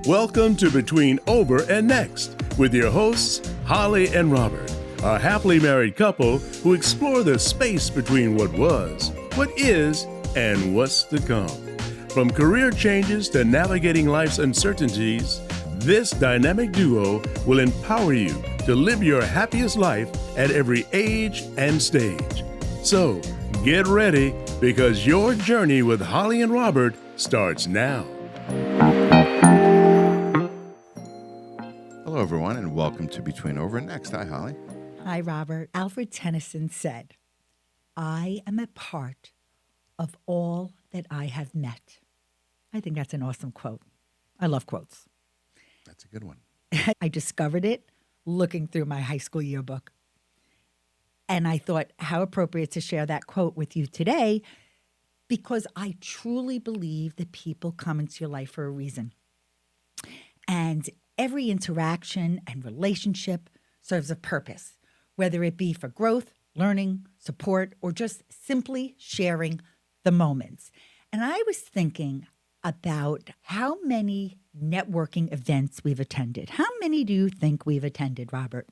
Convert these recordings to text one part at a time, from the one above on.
Welcome to Between Over and Next with your hosts, Holli and Robert, a happily married couple who explore the space between what was, what is, and what's to come. From career changes to navigating life's uncertainties, this dynamic duo will empower you to live your happiest life at every age and stage. So, get ready because your journey with Holli and Robert starts now. Hello, everyone, and welcome to Between Over and Next. Hi, Holli. Hi, Robert. Alfred Tennyson said, "I am a part of all that I have met." I think that's an awesome quote. I love quotes. That's a good one. I discovered it looking through my high school yearbook. And I thought how appropriate to share that quote with you today because I truly believe that people come into your life for a reason. And every interaction and relationship serves a purpose, whether it be for growth, learning, support, or just simply sharing the moments. And I was thinking about how many networking events we've attended. How many do you think we've attended, Robert?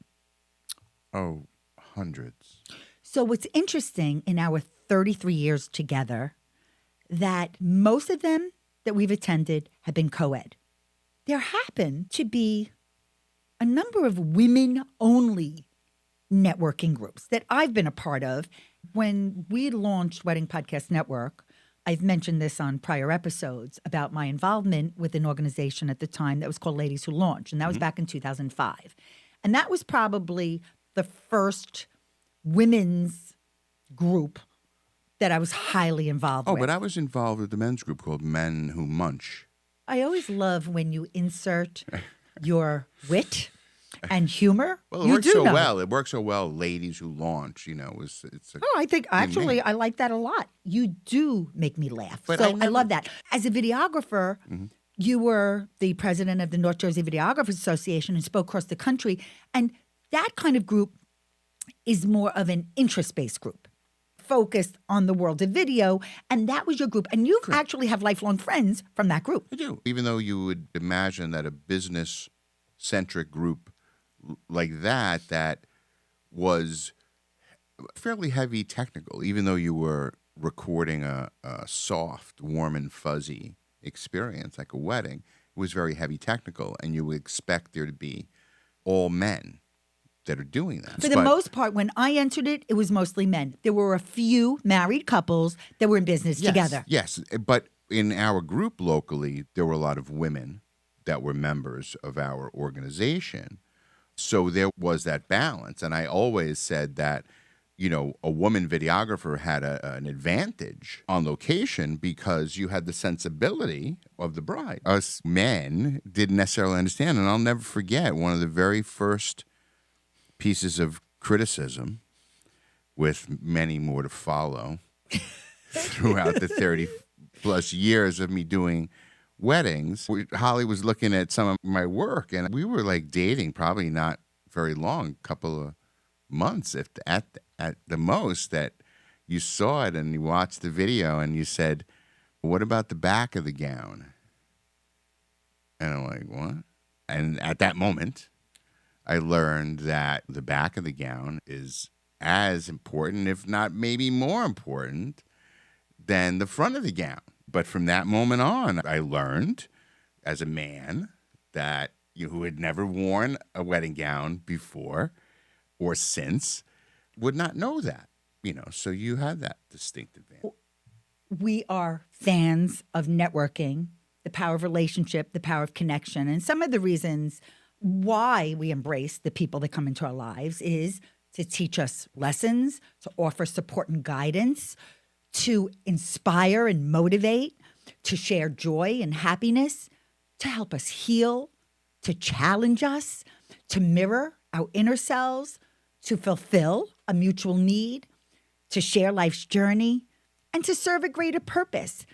Oh, hundreds. So what's interesting in our 33 years together, that most of them that we've attended have been co-ed. There happen to be a number of women-only networking groups that I've been a part of. When we launched Wedding Podcast Network, I've mentioned this on prior episodes about my involvement with an organization at the time that was called Ladies Who Launch, and that was back in 2005. And that was probably the first women's group that I was highly involved with. Oh, but I was involved with the men's group called Men Who Munch. I always love when you insert your wit and humor. Well, it works so well. Ladies Who Launch, it's. I like that a lot. You do make me laugh. But I love that. As a videographer, you were the president of the North Jersey Videographers Association and spoke across the country. And that kind of group is more of an interest-based group, focused on the world of video. And that was your group. And you actually have lifelong friends from that group. I do. Even though you would imagine that a business-centric group like that was fairly heavy technical, even though you were recording a soft, warm and fuzzy experience like a wedding, it was very heavy technical, and you would expect there to be all men that are doing that. For the most part, when I entered it, it was mostly men. There were a few married couples that were in business together. Yes, but in our group locally, there were a lot of women that were members of our organization. So there was that balance. And I always said that, a woman videographer had an advantage on location because you had the sensibility of the bride. Us men didn't necessarily understand. And I'll never forget one of the very first pieces of criticism, with many more to follow throughout the 30-plus years of me doing weddings. Holli was looking at some of my work, and we were like dating probably not very long, couple of months at the most, that you saw it and you watched the video and you said, "What about the back of the gown?" And I'm like, "What?" And at that moment, I learned that the back of the gown is as important, if not maybe more important, than the front of the gown. But from that moment on, I learned as a man that who had never worn a wedding gown before or since would not know that. So you had that distinct advantage. We are fans of networking, the power of relationship, the power of connection. And some of the reasons why we embrace the people that come into our lives is to teach us lessons, to offer support and guidance, to inspire and motivate, to share joy and happiness, to help us heal, to challenge us, to mirror our inner selves, to fulfill a mutual need, to share life's journey, and to serve a greater purpose.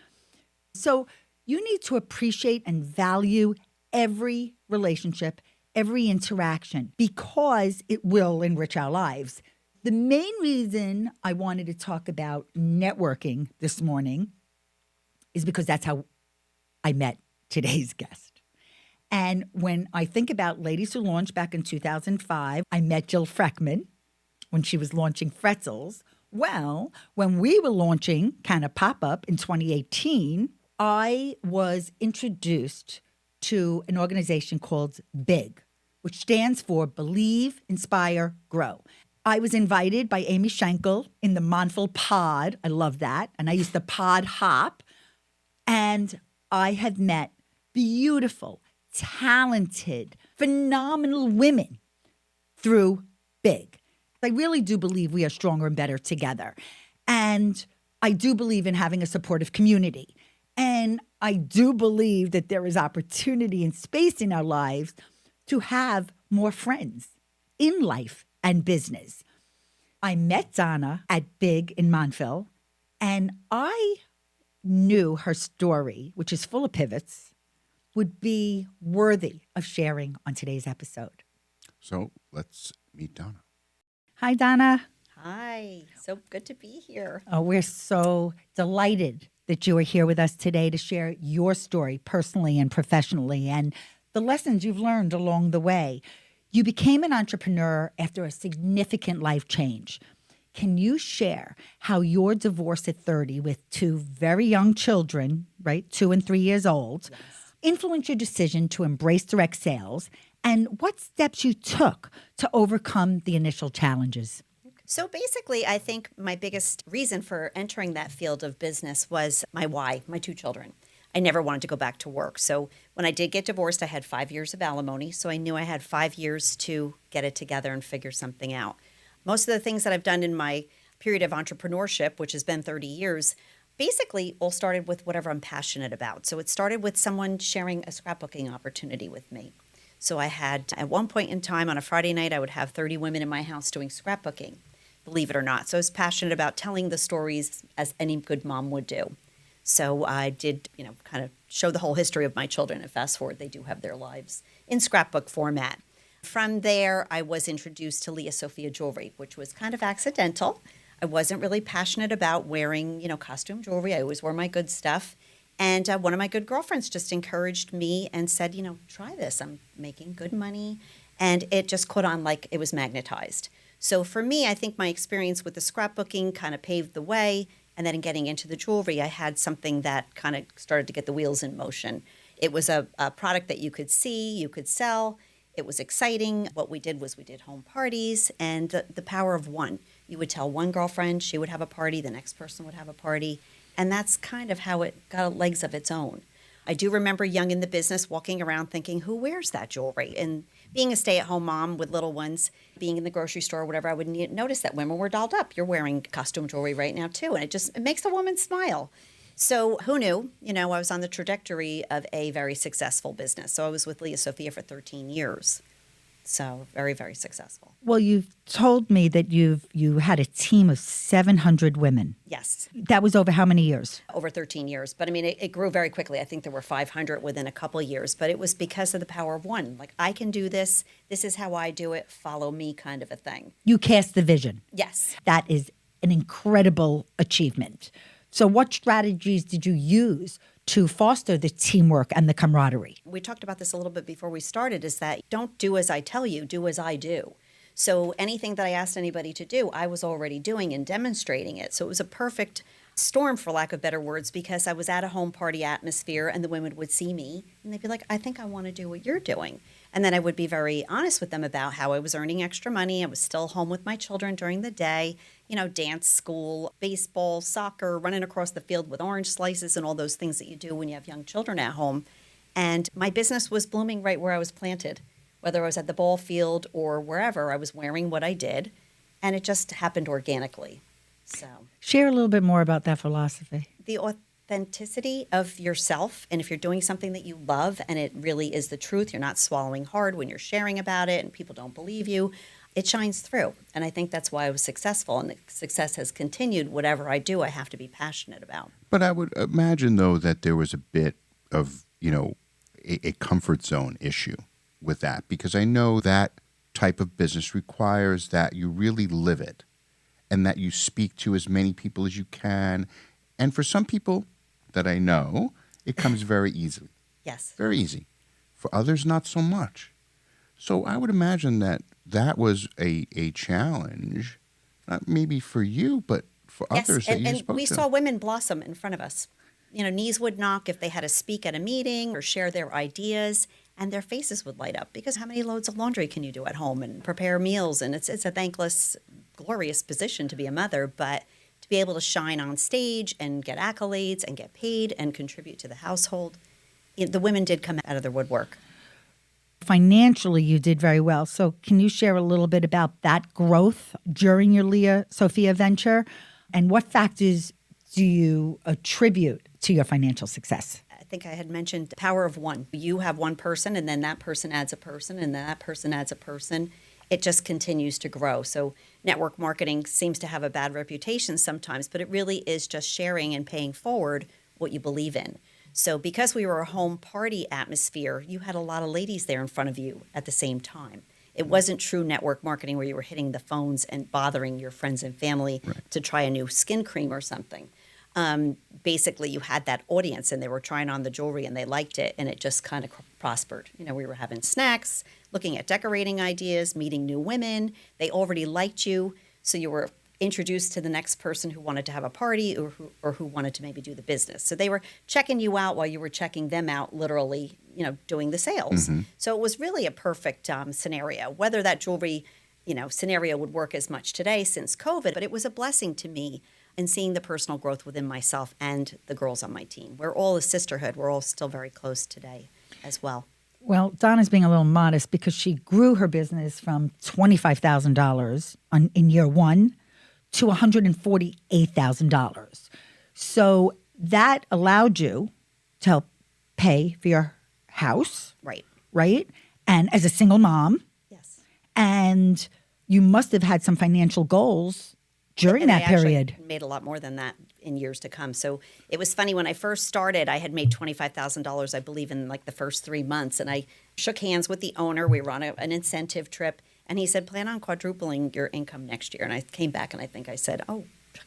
So you need to appreciate and value every relationship, every interaction, because it will enrich our lives. The main reason I wanted to talk about networking this morning is because that's how I met today's guest. And when I think about Ladies Who Launched back in 2005, I met Jill Freckman when she was launching Fretzels. Well, when we were launching Kind of Pop-Up in 2018, I was introduced to an organization called BIG, which stands for Believe, Inspire, Grow. I was invited by Amy Schenkel in the Montville Pod. I love that. And I used the pod hop. And I have met beautiful, talented, phenomenal women through BIG. I really do believe we are stronger and better together. And I do believe in having a supportive community. And I do believe that there is opportunity and space in our lives to have more friends in life and business. I met Donna at BIG in Montville, and I knew her story, which is full of pivots, would be worthy of sharing on today's episode. So let's meet Donna. Hi, Donna. Hi. So good to be here. Oh, we're so delighted that you are here with us today to share your story personally and professionally and the lessons you've learned along the way. You became an entrepreneur after a significant life change. Can you share how your divorce at 30 with two very young children, right, 2 and 3 years old, influenced your decision to embrace direct sales and what steps you took to overcome the initial challenges? So basically, I think my biggest reason for entering that field of business was my why, my 2 children. I never wanted to go back to work. So when I did get divorced, I had 5 years of alimony. So I knew I had 5 years to get it together and figure something out. Most of the things that I've done in my period of entrepreneurship, which has been 30 years, basically all started with whatever I'm passionate about. So it started with someone sharing a scrapbooking opportunity with me. So I had, at one point in time on a Friday night, I would have 30 women in my house doing scrapbooking, believe it or not. So I was passionate about telling the stories as any good mom would do. So I did, kind of show the whole history of my children. And fast forward, they do have their lives in scrapbook format. From there, I was introduced to Lia Sophia jewelry, which was kind of accidental. I wasn't really passionate about wearing, costume jewelry. I always wore my good stuff. And one of my good girlfriends just encouraged me and said, try this. I'm making good money. And it just caught on like it was magnetized. So for me, I think my experience with the scrapbooking kind of paved the way. And then in getting into the jewelry, I had something that kind of started to get the wheels in motion. It was a product that you could see, you could sell. It was exciting. What we did was we did home parties and the power of one. You would tell one girlfriend, she would have a party, the next person would have a party. And that's kind of how it got legs of its own. I do remember young in the business walking around thinking, who wears that jewelry? And being a stay-at-home mom with little ones, being in the grocery store or whatever, I would notice that women were dolled up. You're wearing costume jewelry right now too. And it makes a woman smile. So who knew? I was on the trajectory of a very successful business. So I was with Lia Sophia for 13 years. So very, very successful. Well, you've told me that you had a team of 700 women. Yes. That was over how many years? Over 13 years. But I mean, it grew very quickly. I think there were 500 within a couple of years. But it was because of the power of one. Like, I can do this. This is how I do it. Follow me kind of a thing. You cast the vision. Yes. That is an incredible achievement. So what strategies did you use to foster the teamwork and the camaraderie? We talked about this a little bit before we started, is that don't do as I tell you, do as I do. So anything that I asked anybody to do, I was already doing and demonstrating it. So it was a perfect storm, for lack of better words, because I was at a home party atmosphere and the women would see me and they'd be like, I think I want to do what you're doing. And then I would be very honest with them about how I was earning extra money. I was still home with my children during the day, dance school, baseball, soccer, running across the field with orange slices and all those things that you do when you have young children at home. And my business was blooming right where I was planted. Whether I was at the ball field or wherever, I was wearing what I did. And it just happened organically. So share a little bit more about that philosophy. The authenticity of yourself, and if you're doing something that you love and it really is the truth, you're not swallowing hard when you're sharing about it and people don't believe you, it shines through. And I think that's why I was successful, and the success has continued. Whatever I do, I have to be passionate about. But I would imagine, though, that there was a bit of, a comfort zone issue with that, because I know that type of business requires that you really live it and that you speak to as many people as you can. And for some people that I know, it comes very easily. Yes. Very easy. For others, not so much. So I would imagine that that was a challenge, not maybe for you, but for others that you spoke to. We saw women blossom in front of us. You know, knees would knock if they had to speak at a meeting or share their ideas, and their faces would light up, because how many loads of laundry can you do at home and prepare meals? And it's a thankless, glorious position to be a mother, but to be able to shine on stage and get accolades and get paid and contribute to the household, the women did come out of their woodwork. Financially, you did very well. So can you share a little bit about that growth during your Lia Sophia venture? And what factors do you attribute to your financial success? I think I had mentioned the power of one. You have one person, and then that person adds a person, and then that person adds a person. It just continues to grow. So network marketing seems to have a bad reputation sometimes, but it really is just sharing and paying forward what you believe in. So because we were a home party atmosphere, you had a lot of ladies there in front of you at the same time. It wasn't true network marketing where you were hitting the phones and bothering your friends and family to try a new skin cream or something. Basically, you had that audience, and they were trying on the jewelry, and they liked it, and it just kind of prospered. You know, we were having snacks, looking at decorating ideas, meeting new women. They already liked you, so you were introduced to the next person who wanted to have a party or who wanted to maybe do the business. So they were checking you out while you were checking them out, literally, you know, doing the sales. Mm-hmm. So it was really a perfect scenario. Whether that jewelry, you know, scenario would work as much today since COVID, but it was a blessing to me in seeing the personal growth within myself and the girls on my team. We're all a sisterhood. We're all still very close today as well. Well, Donna's being a little modest because she grew her business from $25,000 in year one to $148,000. So that allowed you to help pay for your house. Right? And as a single mom. Yes. And you must have had some financial goals during that period. I made a lot more than that in years to come. So it was funny, when I first started, I had made $25,000, I believe, in like the first 3 months. And I shook hands with the owner. We were on an incentive trip. And he said, plan on quadrupling your income next year. And I came back and I think I said, oh,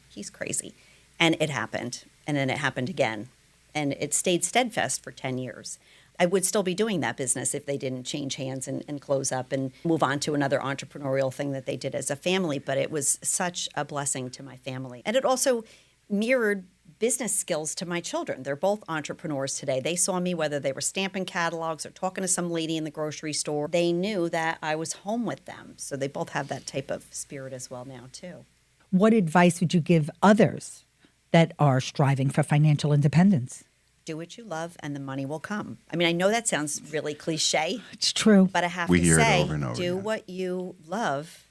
he's crazy. And it happened. And then it happened again. And it stayed steadfast for 10 years. I would still be doing that business if they didn't change hands and close up and move on to another entrepreneurial thing that they did as a family. But it was such a blessing to my family. And it also mirrored business skills to my children. They're both entrepreneurs today. They saw me, whether they were stamping catalogs or talking to some lady in the grocery store. They knew that I was home with them. So they both have that type of spirit as well now, too. What advice would you give others that are striving for financial independence? Do what you love and the money will come. I mean, I know that sounds really cliche. It's true. But I have to say, do what you love,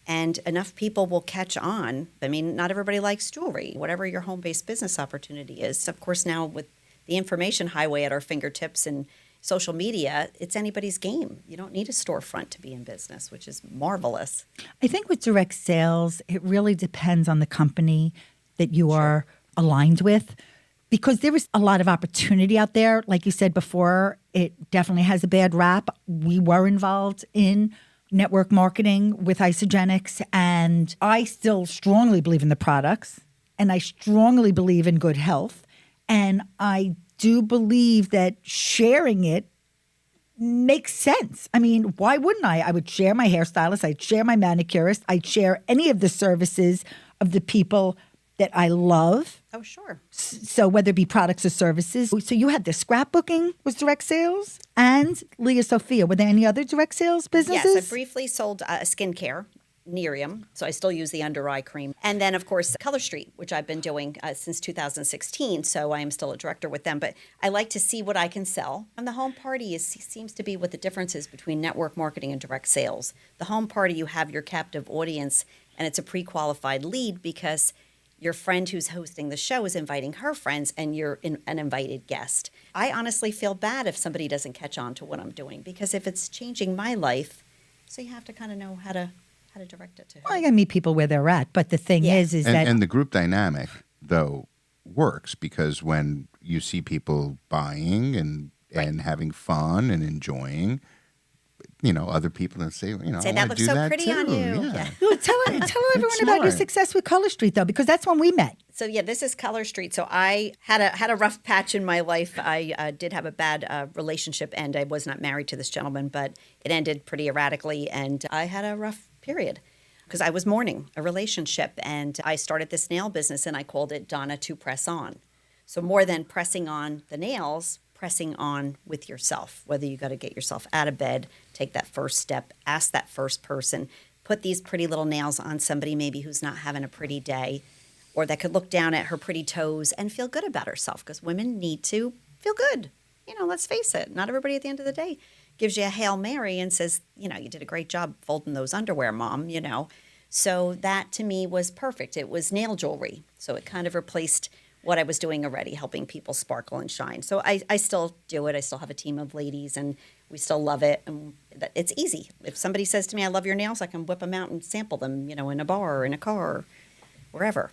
and enough people will catch on. I mean, not everybody likes jewelry. Whatever your home-based business opportunity is. Of course, now with the information highway at our fingertips and social media, it's anybody's game. You don't need a storefront to be in business, which is marvelous. I think with direct sales, it really depends on the company that you are aligned with. Because there is a lot of opportunity out there. Like you said before, it definitely has a bad rap. We were involved in network marketing with Isogenics, and I still strongly believe in the products, and I strongly believe in good health. And I do believe that sharing it makes sense. I mean, why wouldn't I? I would share my hairstylist. I'd share my manicurist. I'd share any of the services of the people that I love. Oh, sure. So whether it be products or services. So you had the Scrapbooking was direct sales, and Lia Sophia. Were there any other direct sales businesses? Yes, I briefly sold skincare, Nerium. So I still use the under eye cream. And then, of course, Color Street, which I've been doing since 2016. So I am still a director with them. But I like to see what I can sell. And the home party seems to be what the difference is between network marketing and direct sales. The home party, you have your captive audience, and it's a pre-qualified lead because your friend who's hosting the show is inviting her friends, and you're an invited guest. I honestly feel bad if somebody doesn't catch on to what I'm doing, because if it's changing my life, so you have to kind of know how to direct it to her. Well, I got to meet people where they're at. But the thing is that... And the group dynamic, though, works, because when you see people buying and having fun and enjoying, other people and say, Say, I that looks do so that pretty too. on you. Yeah. Well, tell everyone about your smart. success with Color Street, though, because that's when we met. So yeah, this is Color Street. So I had a rough patch in my life. I did have a bad relationship, and I was not married to this gentleman, but it ended pretty erratically, and I had a rough period because I was mourning a relationship, and I started this nail business, and I called it Donna to Press On. So more than pressing on the nails, pressing on with yourself, whether you got to get yourself out of bed, take that first step, ask that first person, put these pretty little nails on somebody maybe who's not having a pretty day, or that could look down at her pretty toes and feel good about herself, because women need to feel good. Let's face it, not everybody at the end of the day gives you a Hail Mary and says, you did a great job folding those underwear, Mom, So that to me was perfect. It was nail jewelry. So it kind of replaced what I was doing already, helping people sparkle and shine. So I still do it. I still have a team of ladies, and we still love it. And it's easy. If somebody says to me, I love your nails, I can whip them out and sample them, in a bar or in a car or wherever.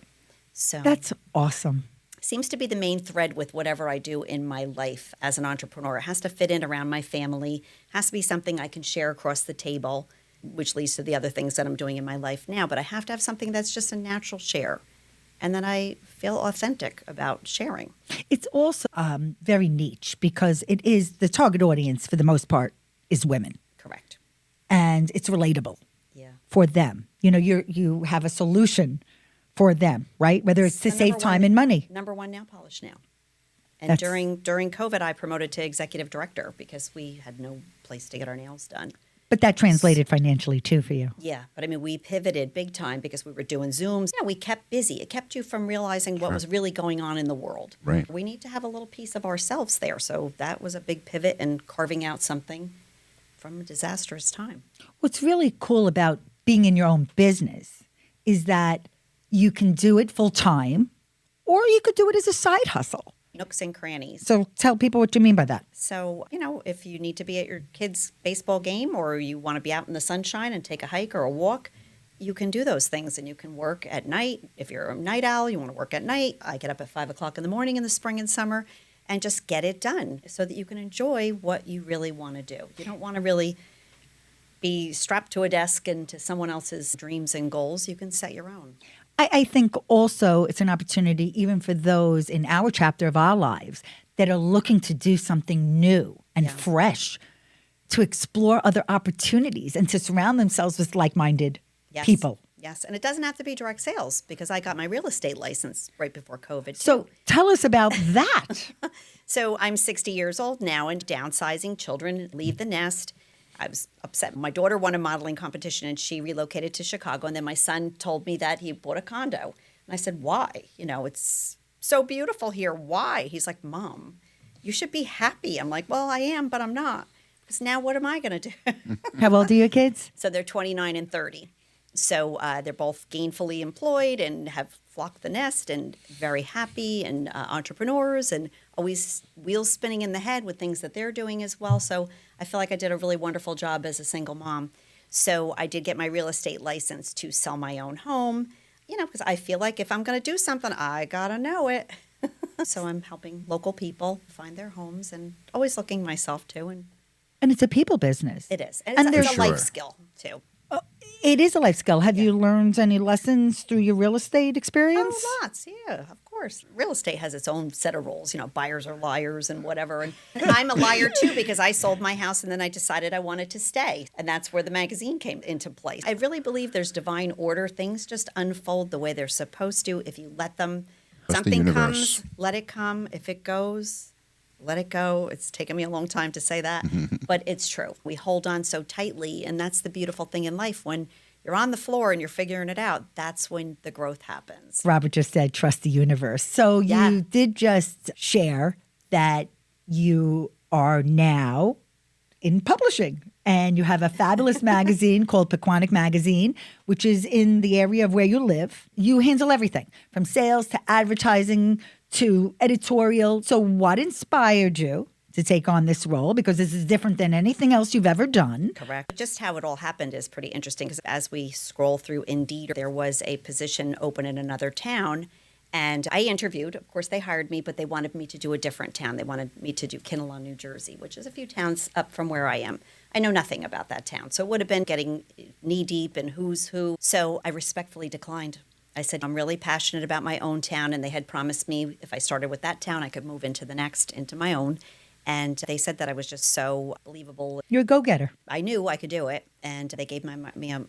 So That's awesome. seems to be the main thread with whatever I do in my life as an entrepreneur. It has to fit in around my family. It has to be something I can share across the table, which leads to the other things that I'm doing in my life now. But I have to have something that's just a natural share. And then I feel authentic about sharing. It's also very niche because it is the target audience for the most part is women, Correct. and it's relatable Yeah. for them. You have a solution for them, right? Whether it's to The save number time one- and money. Number one nail polish now. And That's- during COVID, I promoted to executive director because we had no place to get our nails done. But that translated financially too for you. Yeah, but I mean, we pivoted big time because we were doing Zooms. We kept busy. It kept you from realizing what was really going on in the world. Right. We need to have a little piece of ourselves there. So that was a big pivot and carving out something from a disastrous time. What's really cool about being in your own business is that you can do it full time or you could do it as a side hustle. Nooks and crannies. So tell people what you mean by that. So, if you need to be at your kid's baseball game or you want to be out in the sunshine and take a hike or a walk, you can do those things, and you can work at night. If you're a night owl, you want to work at night. I get up at 5 o'clock in the morning in the spring and summer and just get it done so that you can enjoy what you really want to do. You don't want to really be strapped to a desk and to someone else's dreams and goals. You can set your own. I think also it's an opportunity even for those in our chapter of our lives that are looking to do something new and fresh, to explore other opportunities and to surround themselves with like-minded Yes. people. Yes, and it doesn't have to be direct sales because I got my real estate license right before COVID. So tell us about that. So I'm 60 years old now and downsizing. Children leave the nest. I was upset. My daughter won a modeling competition and she relocated to Chicago. And then my son told me that he bought a condo. And I said, why? It's so beautiful here. Why? He's like, Mom, you should be happy. I'm like, well, I am, but I'm not. Because now what am I going to do? How old are your kids? So they're 29 and 30. So they're both gainfully employed and have flocked the nest and very happy and entrepreneurs and always wheels spinning in the head with things that they're doing as well. So I feel like I did a really wonderful job as a single mom. So I did get my real estate license to sell my own home, because I feel like if I'm going to do something, I got to know it. So I'm helping local people find their homes and always looking myself too. And it's a people business. it is. And And it's there's- a life Sure. skill too. It is a life skill. Have you learned any lessons through your real estate experience? Oh, lots. Yeah, of course. Real estate has its own set of rules. Buyers are liars and whatever. And I'm a liar too because I sold my house and then I decided I wanted to stay. And that's where the magazine came into place. I really believe there's divine order. Things just unfold the way they're supposed to if you let them. Trust the Something universe. comes, let it come. If it goes, let it go. It's taken me a long time to say that, but it's true. We hold on so tightly, and that's the beautiful thing in life. When you're on the floor and you're figuring it out, that's when the growth happens. Robert just said, trust the universe. So Yeah. you did just share that you are now in publishing and you have a fabulous magazine called Pequannock Magazine, which is in the area of where you live. You handle everything from sales to advertising to editorial. So what inspired you to take on this role? Because this is different than anything else you've ever done. Correct. Just how it all happened is pretty interesting because as we scroll through Indeed, there was a position open in another town. And I interviewed. Of course, they hired me, but they wanted me to do a different town. They wanted me to do Kinnelon, New Jersey, which is a few towns up from where I am. I know nothing about that town. So it would have been getting knee deep in who's who. So I respectfully declined. I said, I'm really passionate about my own town. And they had promised me if I started with that town, I could move into the next, into my own. And they said that I was just so believable. You're a go-getter. I knew I could do it. And they gave me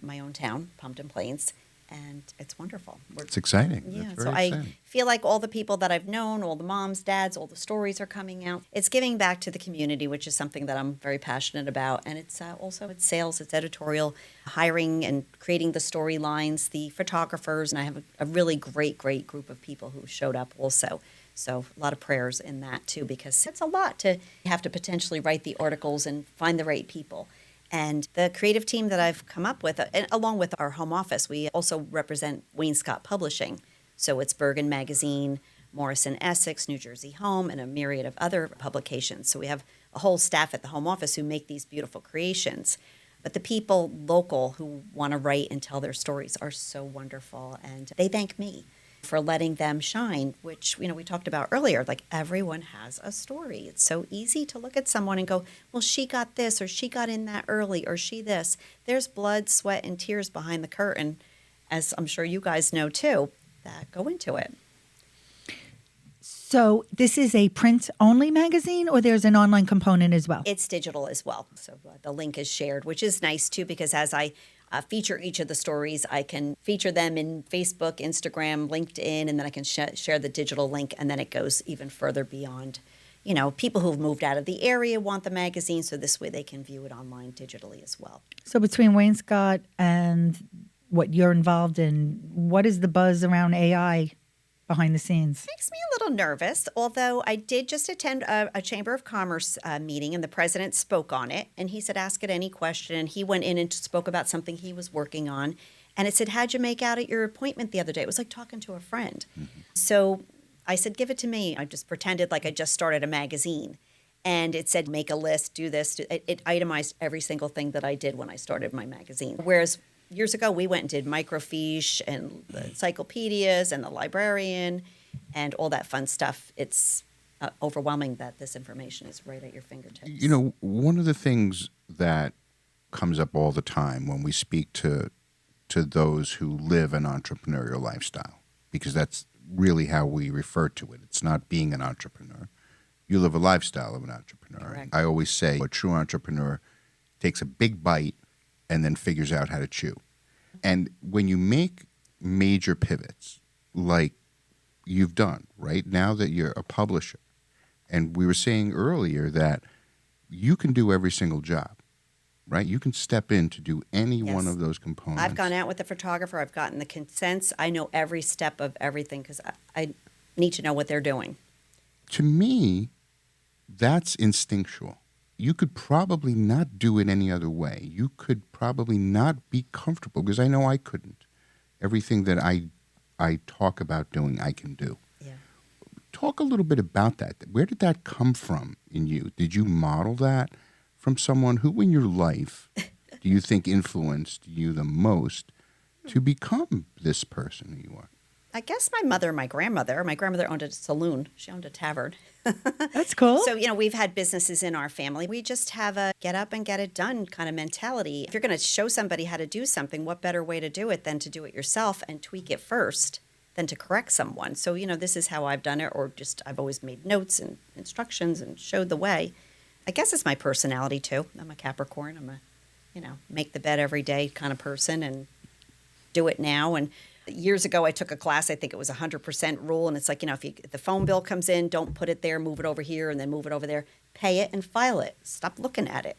my own town, Pumpkin Plains. And it's wonderful. It's exciting. Yeah, It's so very I exciting. feel like all the people that I've known, all the moms, dads, all the stories are coming out. It's giving back to the community, which is something that I'm very passionate about. And it's also it's sales, it's editorial, hiring and creating the storylines, the photographers, and I have a really great group of people who showed up also. So a lot of prayers in that too, because it's a lot to have to potentially write the articles and find the right people. And the creative team that I've come up with, along with our home office, we also represent Wainscott Publishing. So it's Bergen Magazine, Morrison Essex, New Jersey Home, and a myriad of other publications. So we have a whole staff at the home office who make these beautiful creations. But the people local who want to write and tell their stories are so wonderful. And they thank me for letting them shine, which, we talked about earlier, like everyone has a story. It's so easy to look at someone and go, well, she got this, or she got in that early, or she this. There's blood, sweat, and tears behind the curtain, as I'm sure you guys know too, that go into it. So this is a print-only magazine, or there's an online component as well? It's digital as well. So the link is shared, which is nice too, because as I feature each of the stories, I can feature them in Facebook, Instagram, LinkedIn, and then I can share the digital link, and then it goes even further beyond. People who've moved out of the area want the magazine, so this way they can view it online digitally as well. So between Wainscott and what you're involved in, what is the buzz around AI behind the scenes? Makes me a little nervous, although I did just attend a Chamber of Commerce meeting, and the president spoke on it, and he said, ask it any question, and he went in and spoke about something he was working on, and it said, how'd you make out at your appointment the other day? It was like talking to a friend. Mm-hmm. So I said, give it to me. I just pretended like I just started a magazine, and it said, make a list, do this. It itemized every single thing that I did when I started my magazine, whereas years ago, we went and did microfiche and the encyclopedias and the librarian and all that fun stuff. It's overwhelming that this information is right at your fingertips. One of the things that comes up all the time when we speak to those who live an entrepreneurial lifestyle, because that's really how we refer to it. It's not being an entrepreneur. You live a lifestyle of an entrepreneur. Correct. I always say a true entrepreneur takes a big bite and then figures out how to chew. And when you make major pivots, like you've done, right, now that you're a publisher, and we were saying earlier that you can do every single job, right? You can step in to do any one of those components. I've gone out with the photographer. I've gotten the consents. I know every step of everything because I need to know what they're doing. To me, that's instinctual. You could probably not do it any other way. You could probably not be comfortable, because I know I couldn't. Everything that I talk about doing, I can do. Yeah. Talk a little bit about that. Where did that come from in you? Did you model that from someone who in your life do you think influenced you the most to become this person who you are? I guess my mother and my grandmother. My grandmother owned a saloon. She owned a tavern. That's cool. So, we've had businesses in our family. We just have a get up and get it done kind of mentality. If you're going to show somebody how to do something, what better way to do it than to do it yourself and tweak it first than to correct someone? So, this is how I've done it, or just I've always made notes and instructions and showed the way. I guess it's my personality too. I'm a Capricorn. I'm a, make the bed every day kind of person and do it now. And years ago, I took a class, I think it was 100% rule. And it's like, if the phone bill comes in, don't put it there, move it over here, and then move it over there. Pay it and file it. Stop looking at it.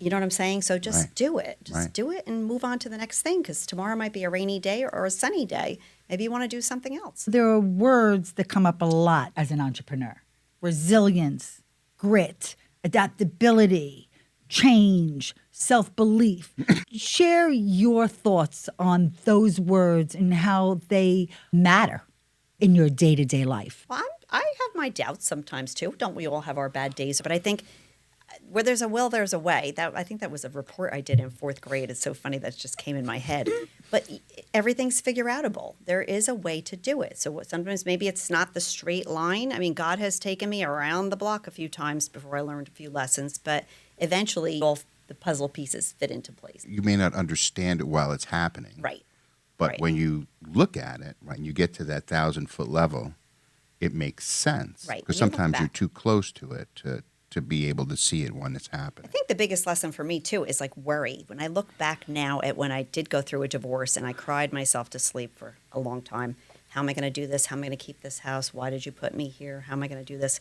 You know what I'm saying? So just do it. Just do it and move on to the next thing, because tomorrow might be a rainy day or a sunny day. Maybe you want to do something else. There are words that come up a lot as an entrepreneur: resilience, grit, adaptability, change, self-belief. Share your thoughts on those words and how they matter in your day-to-day life. Well, I have my doubts sometimes too. Don't we all have our bad days? But I think where there's a will, there's a way. I think that was a report I did in 4th grade. It's so funny that just came in my head. But everything's figure-outable. There is a way to do it. So sometimes maybe it's not the straight line. I mean, God has taken me around the block a few times before I learned a few lessons. But eventually you'll the puzzle pieces fit into place. You may not understand it while it's happening. Right. But Right. when you look at it, right, and you get to that 1,000-foot level, it makes sense. Right. Because When you look sometimes you're back. too close to it to be able to see it when it's I happening. think the biggest lesson for me too is like worry. When I look back now at when I did go through a divorce and I cried myself to sleep for a long time. How am I going to do this? How am I going to keep this house? Why did you put me here? How am I going to do this?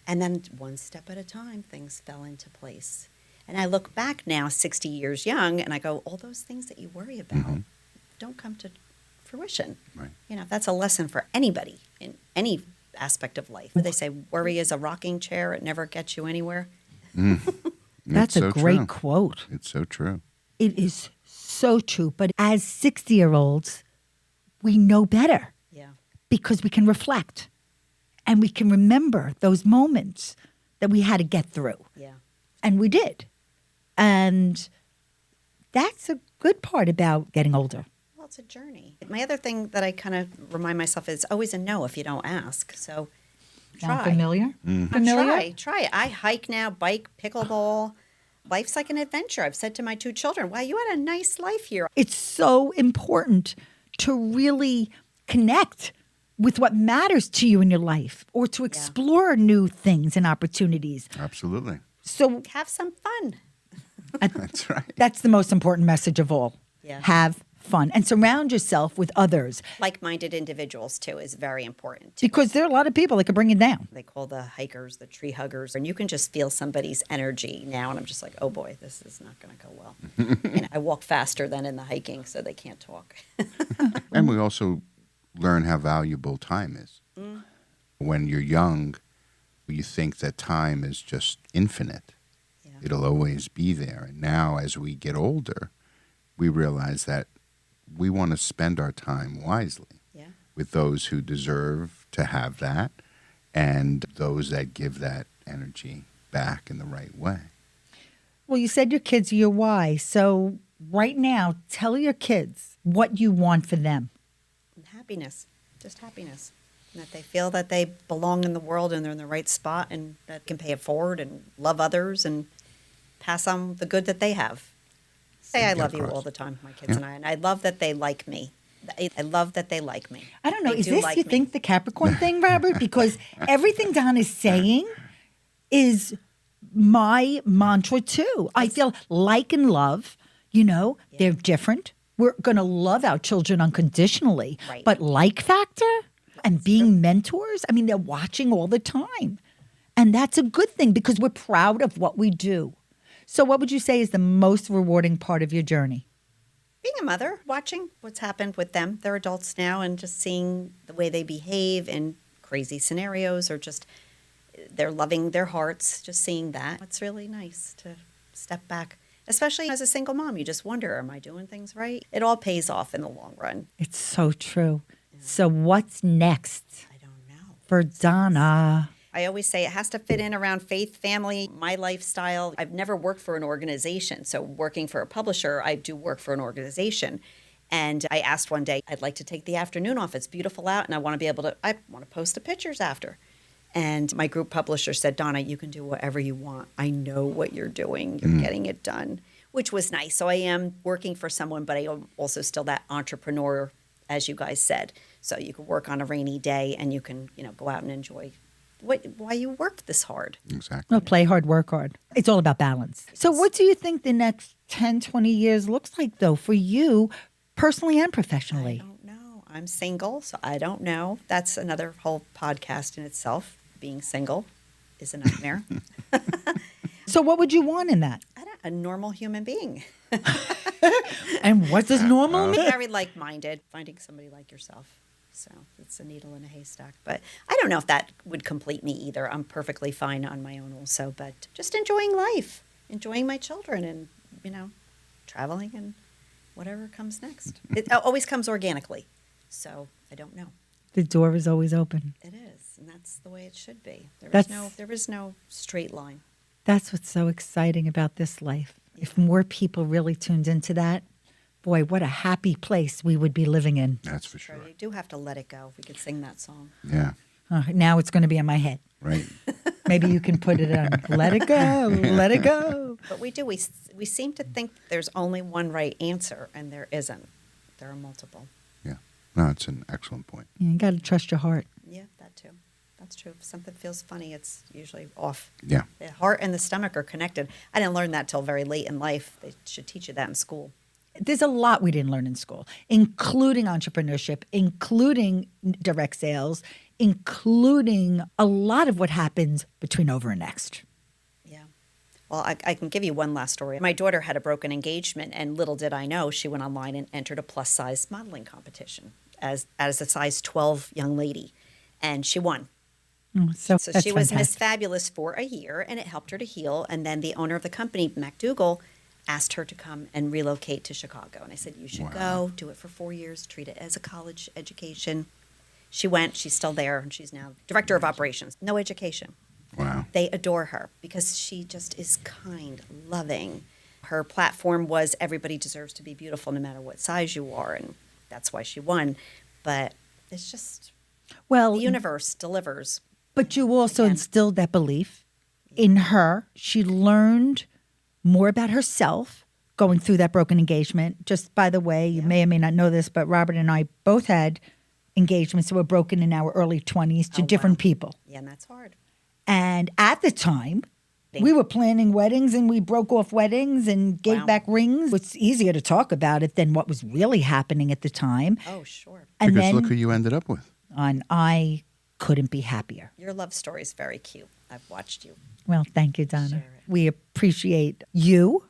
And then one step at a time, things fell into place. And I look back now, 60 years young, and I go, all those things that you worry about don't come to fruition. Right. You know, that's a lesson for anybody in any aspect of life. They say worry is a rocking chair. It never gets you anywhere. That's It's a so great true. quote. It's so true. It is so true. But as 60-year-olds, we know better Yeah. because we can reflect and we can remember those moments that we had to get through. Yeah. And we did. And that's a good part about getting older. Well, it's a journey. My other thing that I kind of remind myself is always a no if you don't ask. So Sound try. familiar? Familiar? Try. I hike now, bike, pickleball. Life's like an adventure. I've said to my two children, wow, you had a nice life here. It's so important to really connect with what matters to you in your life or to explore new things and opportunities. Absolutely. So Have some fun. That's right. that's the most important message of all. Yeah. Have fun and surround yourself with others Like-minded individuals, too, is very important. because there are a lot of people that can bring you down. They call the hikers the tree huggers, and you can just feel somebody's energy now. And I'm just like, oh boy, this is not going to go well. And I walk faster than in the hiking, so they can't talk. And we also learn how valuable time is. When you're young, you think that time is just infinite. Yeah. It'll always be there. And now, as we get older, we realize that we want to spend our time wisely Yeah. with those who deserve to have that and those that give that energy back in the right way. Well, you said your kids are your why. So right now, tell your kids what you want for them. And happiness, just happiness. And that they feel that they belong in the world and they're in the right spot and that can pay it forward and love others and pass on the good that they have. Say I Yeah, love of you course. all the time, my kids and I. And I love that they like me. I love that they like me. I don't know. They Is do this, like you me. think, the Capricorn thing, Robert? Because everything Don is saying is my mantra, too. I feel like and love, they're different. We're going to love our children unconditionally. Right. But like factor and being mentors, I mean, they're watching all the time. And that's a good thing because we're proud of what we do. So what would you say is the most rewarding part of your journey? Being a mother, watching what's happened with them. They're adults now and just seeing the way they behave in crazy scenarios or just they're loving their hearts, just seeing that. It's really nice to step back. Especially as a single mom, you just wonder, am I doing things right? It all pays off in the long run. It's so true. So what's next I don't know. for Donna? I always say it has to fit in around faith, family, my lifestyle. I've never worked for an organization. So working for a publisher, I do work for an organization. And I asked one day, I'd like to take the afternoon off. It's beautiful out and I want to post the pictures after. And my group publisher said, Donna, you can do whatever you want. I know what you're doing. You're getting it done, which was nice. So I am working for someone, but I am also still that entrepreneur, as you guys said. So you can work on a rainy day and you can, go out and enjoy why you worked this hard. Exactly. No, play hard, work hard. It's all about balance. So what do you think the next 10, 20 years looks like, though, for you personally and I professionally? don't know. I'm single, so I don't know. That's another whole podcast in itself. Being single is a nightmare. So what would you want in that? A normal human being. And what does normal mean? Very like-minded, finding somebody like yourself. So it's a needle in a haystack. But I don't know if that would complete me either. I'm perfectly fine on my own also. But just enjoying life, enjoying my children and, traveling and whatever comes next. It always comes organically. So I don't know. The door is always open. It is, and that's the way it should be. There That's- is no straight line. That's what's so exciting about this life. If more people really tuned into that, boy, what a happy place we would be living in. That's for So sure. you do have to let it go. We could sing that song. Yeah. Now it's going to be in my head. Right. Maybe you can put it on. Let it go. Let it go. But we do. We seem to think there's only one right answer, and there isn't. There are multiple. Yeah. No, it's an excellent point. You got to trust your heart. Yeah, that too. That's true. If something feels funny, it's usually off. Yeah. The heart and the stomach are connected. I didn't learn that till very late in life. They should teach you that in school. There's a lot we didn't learn in school, including entrepreneurship, including direct sales, including a lot of what happens between over and next. Yeah. Well, I can give you one last story. My daughter had a broken engagement, and little did I know, she went online and entered a plus-size modeling competition as a size 12 young lady, and she won. So she was Miss Fabulous for a year, and it helped her to heal. And then the owner of the company, MacDougall, asked her to come and relocate to Chicago. And I said, you should go, do it for 4 years, treat it as a college education. She went, she's still there, and she's now director of operations. No education. Wow. They adore her because she just is kind, loving. Her platform was everybody deserves to be beautiful no matter what size you are, and that's why she won. But it's just, the universe delivers. But you also instilled that belief in her. She learned more about herself going through that broken engagement. Just by the way, you may or may not know this, but Robert and I both had engagements that were broken in our early 20s to different people. Yeah, and that's hard. And at the time, we were planning weddings and we broke off weddings and gave back rings. It's easier to talk about it than what was really happening at the time. Oh, sure. And because then, look who you ended up with. And I couldn't be happier. Your love story is very cute. I've watched you. Well, thank you, Donna. Share it. We appreciate you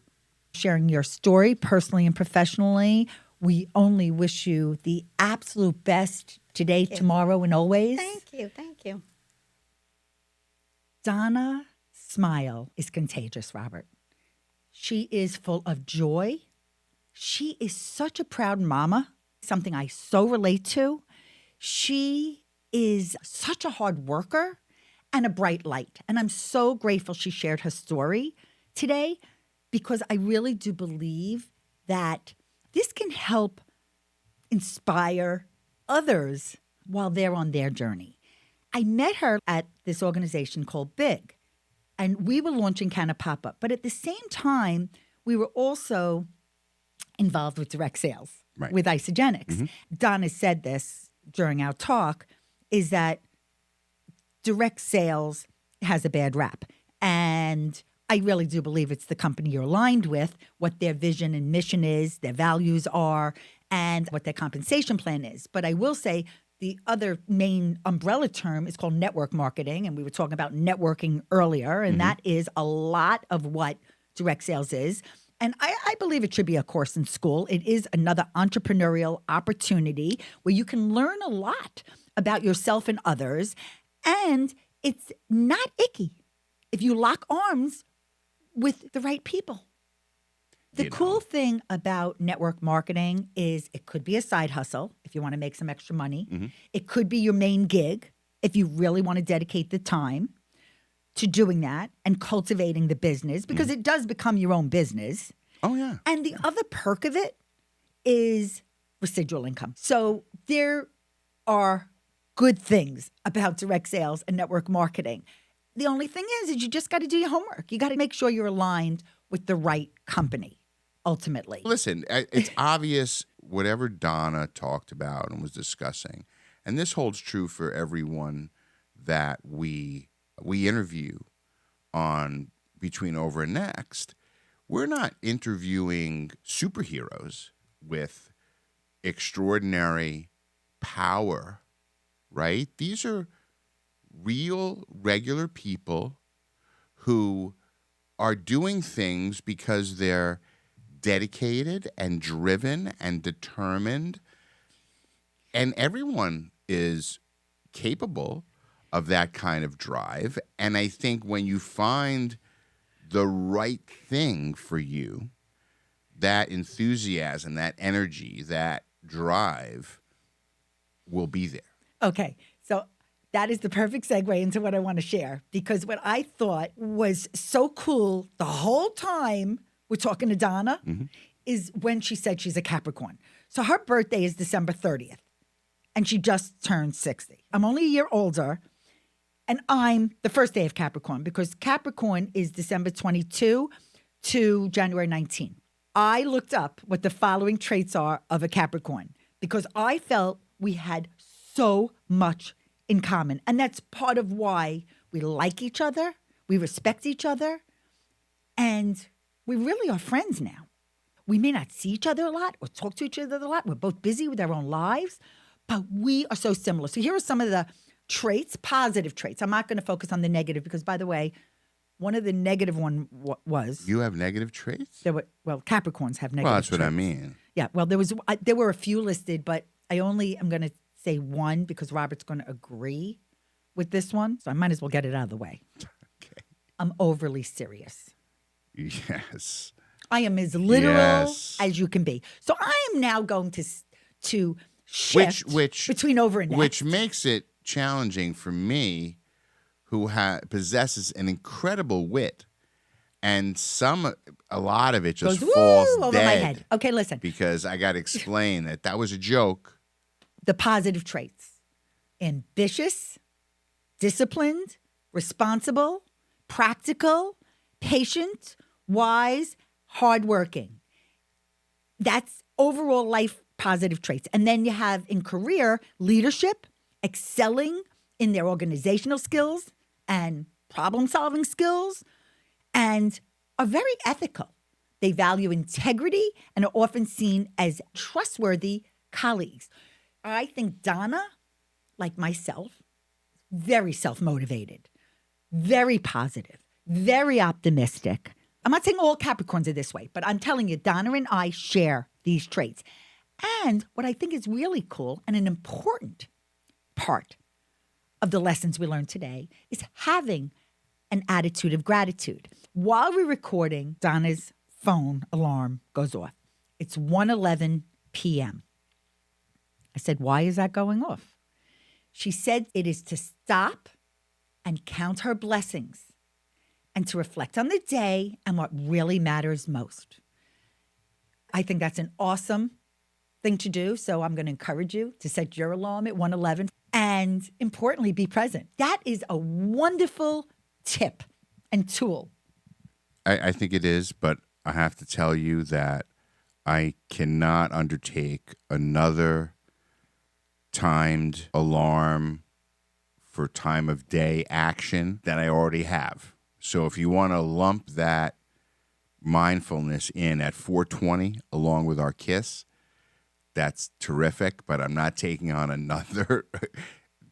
sharing your story personally and professionally. We only wish you the absolute best today, tomorrow, and always. Thank you. Thank you. Donna's smile is contagious, Robert. She is full of joy. She is such a proud mama, something I so relate to. She is such a hard worker and a bright light. And I'm so grateful she shared her story today because I really do believe that this can help inspire others while they're on their journey. I met her at this organization called Big, and we were launching Can It Pop Up. But at the same time, we were also involved with direct sales with Isogenics. Mm-hmm. Donna said this during our talk, is that direct sales has a bad rap. And I really do believe it's the company you're aligned with, what their vision and mission is, their values are, and what their compensation plan is. But I will say the other main umbrella term is called network marketing. And we were talking about networking earlier, and that is a lot of what direct sales is. And I believe it should be a course in school. It is another entrepreneurial opportunity where you can learn a lot about yourself and others. And it's not icky if you lock arms with the right people. The cool thing about network marketing is it could be a side hustle if you want to make some extra money. Mm-hmm. It could be your main gig if you really want to dedicate the time to doing that and cultivating the business, because it does become your own business. Oh, yeah. And the other perk of it is residual income. So there are good things about direct sales and network marketing. The only thing is you just got to do your homework. You got to make sure you're aligned with the right company, ultimately. Listen, it's obvious whatever Donna talked about and was discussing, and this holds true for everyone that we interview on Between Over and Next. We're not interviewing superheroes with extraordinary power, right? These are real, regular people who are doing things because they're dedicated and driven and determined. And everyone is capable of that kind of drive. And I think when you find the right thing for you, that enthusiasm, that energy, that drive will be there. Okay, so that is the perfect segue into what I want to share, because what I thought was so cool the whole time we're talking to Donna is when she said she's a Capricorn. So her birthday is December 30th, and she just turned 60. I'm only a year older, And I'm the first day of Capricorn because Capricorn is December 22 to January 19. I looked up what the following traits are of a Capricorn because I felt we had so much in common. And that's part of why we like each other, we respect each other, and we really are friends now. We may not see each other a lot or talk to each other a lot. We're both busy with our own lives, but we are so similar. So here are some of the traits, positive traits. I'm not going to focus on the negative because, by the way, one of the negative one was You have negative traits? Capricorns have negative. Well, that's what I traits. mean. Yeah. Well, there were a few listed, but I only am going to say one because Robert's going to agree with this one, so I might as well get it out of the way. Okay. I'm overly serious. Yes. I am as literal Yes. as you can be. So I am now going to shift between over and next. Which makes it challenging for me, who possesses an incredible wit, and a lot of it just goes falls over dead. my head. Okay, listen. Because I got to explain that was a joke. The positive traits: ambitious, disciplined, responsible, practical, patient, wise, hardworking. That's overall life positive traits. And then you have in career leadership, excelling in their organizational skills and problem-solving skills, and are very ethical. They value integrity and are often seen as trustworthy colleagues. I think Donna, like myself, very self-motivated, very positive, very optimistic. I'm not saying all Capricorns are this way, but I'm telling you, Donna and I share these traits. And what I think is really cool and an important part of the lessons we learned today is having an attitude of gratitude. While we're recording, Donna's phone alarm goes off. It's 1:11 p.m. I said, why is that going off? She said it is to stop and count her blessings and to reflect on the day and what really matters most. I think that's an awesome thing to do. So I'm going to encourage you to set your alarm at 1:11 and importantly, be present. That is a wonderful tip and tool. I think it is, but I have to tell you that I cannot undertake another timed alarm for time of day action than I already have. So if you want to lump that mindfulness in at 4:20 along with our kiss, that's terrific, but I'm not taking on another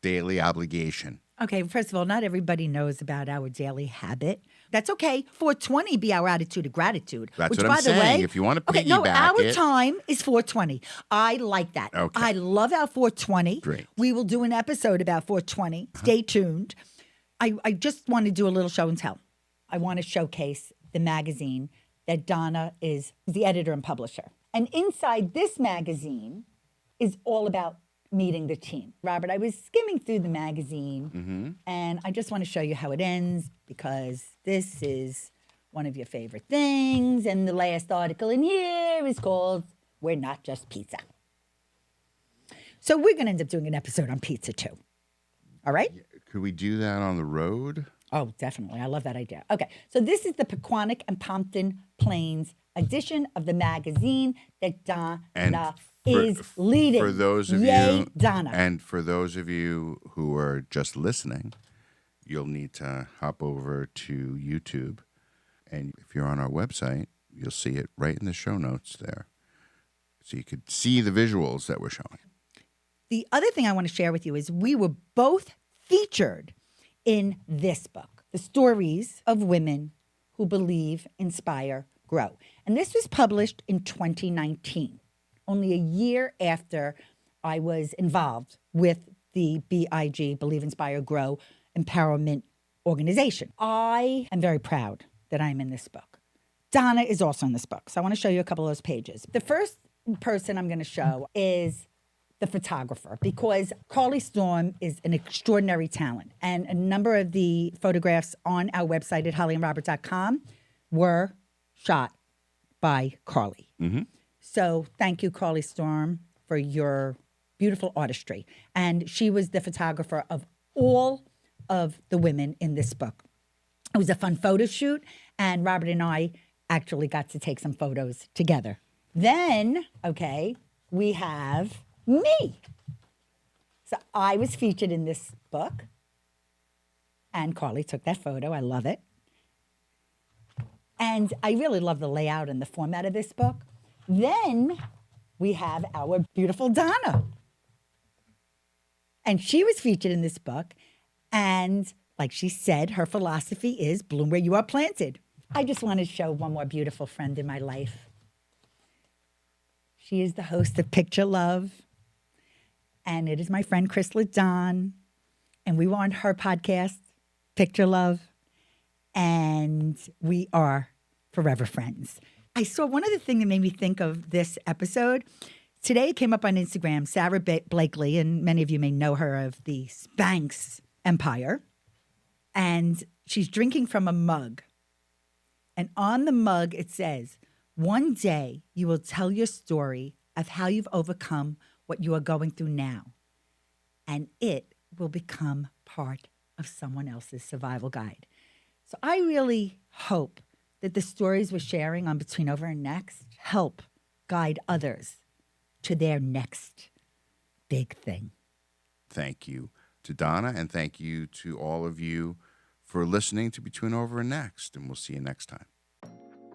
daily obligation. Okay, first of all, not everybody knows about our daily habit. That's okay. 4:20 be our attitude of gratitude. That's which, what by I'm the saying. way, If you want to okay, piggyback no, our it. time is 4:20. I like that. Okay. I love our 4:20. Great. We will do an episode about 4:20. Stay tuned. I just want to do a little show and tell. I want to showcase the magazine that Donna is the editor and publisher. And inside this magazine is all about meeting the team. Robert, I was skimming through the magazine, and I just want to show you how it ends because this is one of your favorite things. And the last article in here is called We're Not Just Pizza. So we're going to end up doing an episode on pizza too. All right? Could we do that on the road? Oh, definitely. I love that idea. Okay. So this is the Pequannock and Pompton Plains edition of the magazine that Donna is leading. For those of Yay, you, Donna. And for those of you who are just listening, you'll need to hop over to YouTube. And if you're on our website, you'll see it right in the show notes there. So you could see the visuals that we're showing. The other thing I want to share with you is we were both featured in this book, The Stories of Women Who Believe, Inspire, Grow. And this was published in 2019, only a year after I was involved with the BIG, Believe, Inspire, Grow Empowerment Organization. I am very proud that I'm in this book. Donna is also in this book. So I want to show you a couple of those pages. The first person I'm going to show is the photographer, because Carly Storm is an extraordinary talent. And a number of the photographs on our website at hollyandrobert.com were shot by Carly. So thank you, Carly Storm, for your beautiful artistry. And she was the photographer of all of the women in this book. It was a fun photo shoot, and Robert and I actually got to take some photos together. Then, okay, we have me. So I was featured in this book, and Carly took that photo. I love it. And I really love the layout and the format of this book. Then we have our beautiful Donna. And she was featured in this book. And like she said, her philosophy is bloom where you are planted. I just want to show one more beautiful friend in my life. She is the host of Picture Love. And it is my friend Chris LaDon. And we were on her podcast, Picture Love. And we are forever friends. I saw one other thing that made me think of this episode. Today it came up on Instagram, Sarah Blakely, and many of you may know her of the Spanx empire. And she's drinking from a mug. And on the mug it says, one day you will tell your story of how you've overcome what you are going through now. And it will become part of someone else's survival guide. So I really hope that the stories we're sharing on Between Over and Next help guide others to their next big thing. Thank you to Donna, and thank you to all of you for listening to Between Over and Next, and we'll see you next time.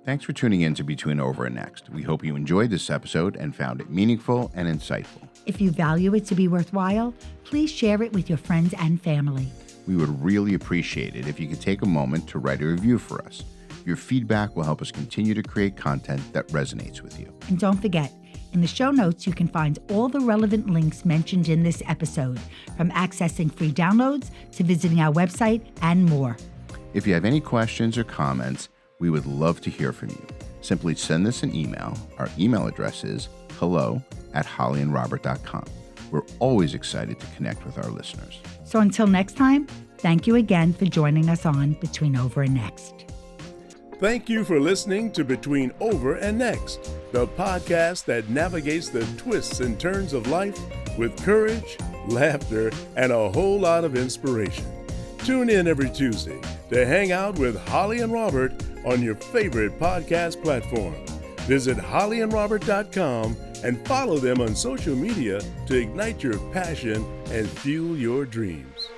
Thanks for tuning in to Between Over and Next. We hope you enjoyed this episode and found it meaningful and insightful. If you value it to be worthwhile, please share it with your friends and family. We would really appreciate it if you could take a moment to write a review for us. Your feedback will help us continue to create content that resonates with you. And don't forget, in the show notes, you can find all the relevant links mentioned in this episode, from accessing free downloads to visiting our website and more. If you have any questions or comments, we would love to hear from you. Simply send us an email. Our email address is hello@hollyandrobert.com. We're always excited to connect with our listeners. So until next time, thank you again for joining us on Between Over and Next. Thank you for listening to Between Over and Next, the podcast that navigates the twists and turns of life with courage, laughter, and a whole lot of inspiration. Tune in every Tuesday to hang out with Holli and Robert on your favorite podcast platform. Visit hollyandrobert.com and follow them on social media to ignite your passion and fuel your dreams.